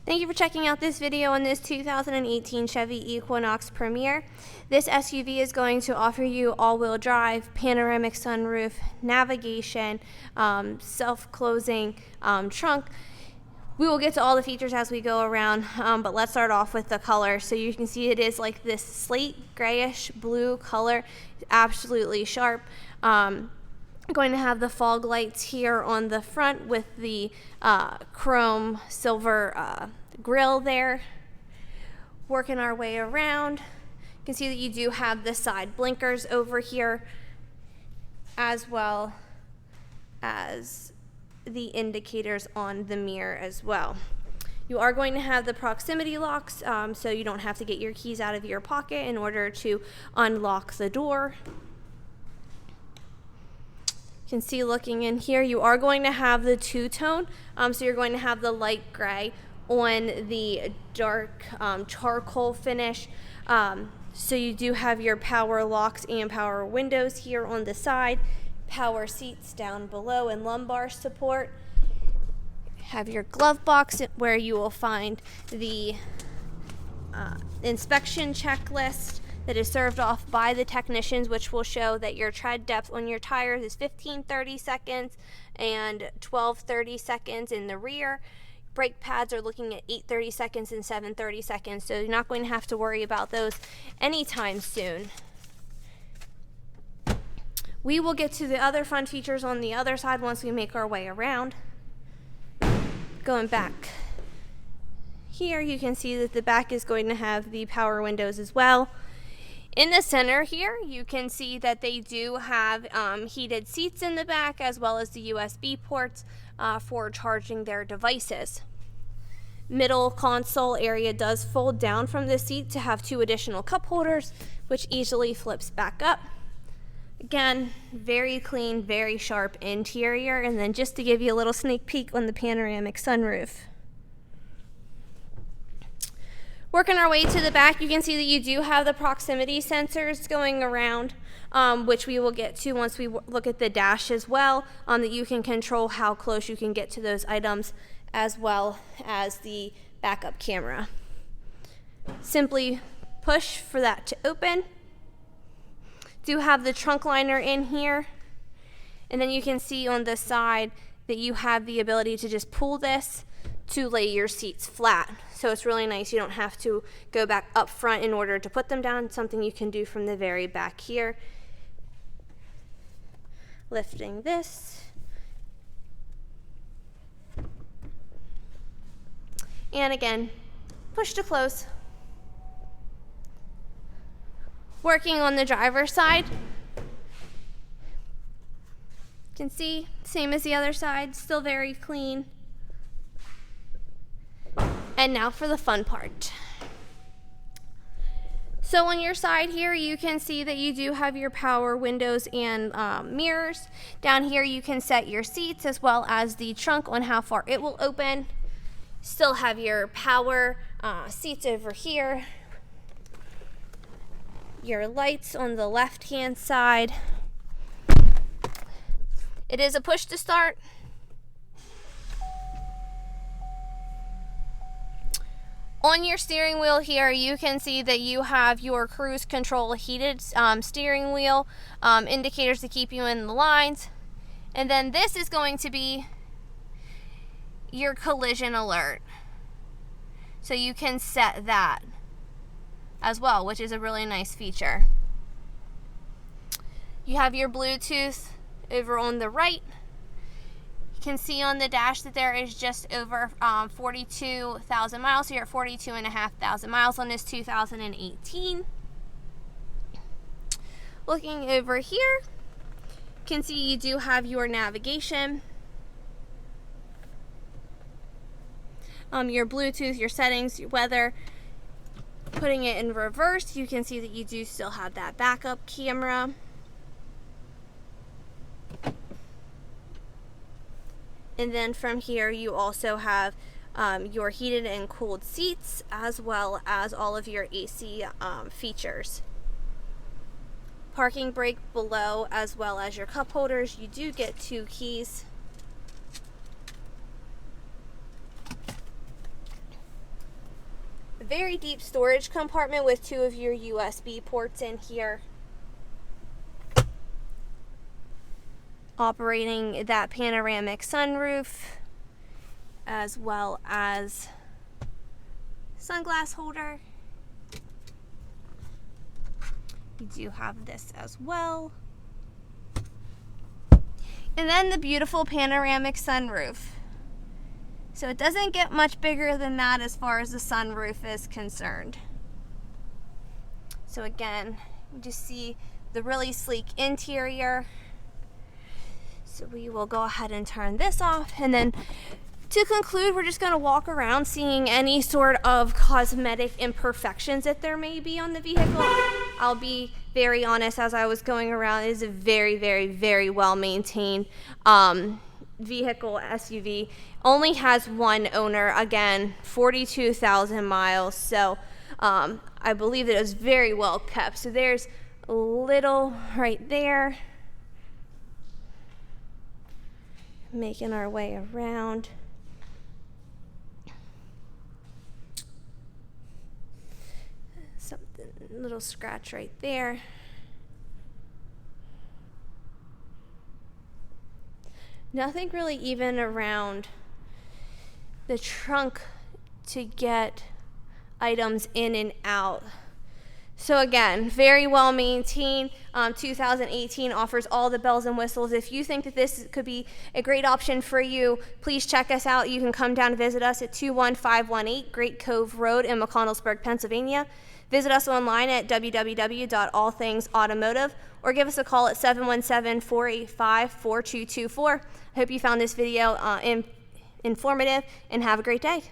Thank you for checking out this video on this 2018 Chevy Equinox Premier. This SUV is going to offer you all-wheel drive, panoramic sunroof, navigation, self-closing trunk. We will get to all the features as we go around, but let's start off with the color. So you can see it is like this slate grayish blue color, absolutely sharp. Going to have the fog lights here on the front with the chrome silver grille there. Working our way around, you can see that you do have the side blinkers over here, as well as the indicators on the mirror as well. You are going to have the proximity locks, so you don't have to get your keys out of your pocket in order to unlock the door. You can see looking in here, you are going to have the two-tone, so you're going to have the light gray on the dark charcoal finish. So you do have your power locks and power windows here on the side, power seats down below, and lumbar support. Have your glove box where you will find the inspection checklist that is served off by the technicians, which will show that your tread depth on your tires is 15-30 seconds and 12-30 seconds in the rear. Brake pads are looking at 8-30 seconds and 7-30 seconds, so you're not going to have to worry about those anytime soon. We will get to the other fun features on the other side once we make our way around. Going back here, you can see that the back is going to have the power windows as well. In the center here, you can see that they do have heated seats in the back, as well as the USB ports for charging their devices. Middle console area does fold down from the seat to have two additional cup holders, which easily flips back up. Again, very clean, very sharp interior. And then just to give you a little sneak peek on the panoramic sunroof. Working our way to the back, you can see that you do have the proximity sensors going around, which we will get to once we look at the dash as well, that you can control how close you can get to those items, as well as the backup camera. Simply push for that to open. Do have the trunk liner in here, and then you can see on the side that you have the ability to just pull this to lay your seats flat. So it's really nice. You don't have to go back up front in order to put them down. It's something you can do from the very back here. Lifting this. And again, push to close. Working on the driver's side. You can see, same as the other side, still very clean. And now for the fun part. So on your side here, you can see that you do have your power windows and mirrors. Down here, you can set your seats as well as the trunk on how far it will open. Still have your power seats over here. Your lights on the left-hand side. It is a push to start. On your steering wheel here, you can see that you have your cruise control heated steering wheel, indicators to keep you in the lines. And then this is going to be your collision alert. So you can set that as well, which is a really nice feature. You have your Bluetooth over on the right. You can see on the dash that there is just over 42,000 miles. So you're at 42,500 miles on this 2018. Looking over here, you can see you do have your navigation, your Bluetooth, your settings, your weather. Putting it in reverse, you can see that you do still have that backup camera. And then from here, you also have your heated and cooled seats, as well as all of your AC features. Parking brake below, as well as your cup holders. You do get 2 keys. very deep storage compartment with 2 of your USB ports in here. Operating that panoramic sunroof, as well as sunglass holder. You do have this as well. And then the beautiful panoramic sunroof. So it doesn't get much bigger than that as far as the sunroof is concerned. So again, you just see the really sleek interior. So we will go ahead and turn this off, and then to conclude, we're just going to walk around seeing any sort of cosmetic imperfections that there may be on the vehicle. I'll be very honest, as I was going around, it is a very, very, very well maintained vehicle. SUV only has one owner, again 42,000 miles, so I believe that it was very well kept. So there's a little right there. Making our way around. Something, little scratch right there. Nothing really even around the trunk to get items in and out. So again, very well maintained. 2018 offers all the bells and whistles. If you think that this could be a great option for you, please check us out. You can come down and visit us at 21518 Great Cove Road in McConnellsburg, Pennsylvania. Visit us online at www.allthingsautomotive, or give us a call at 717-485-4224. I hope you found this video informative, and have a great day.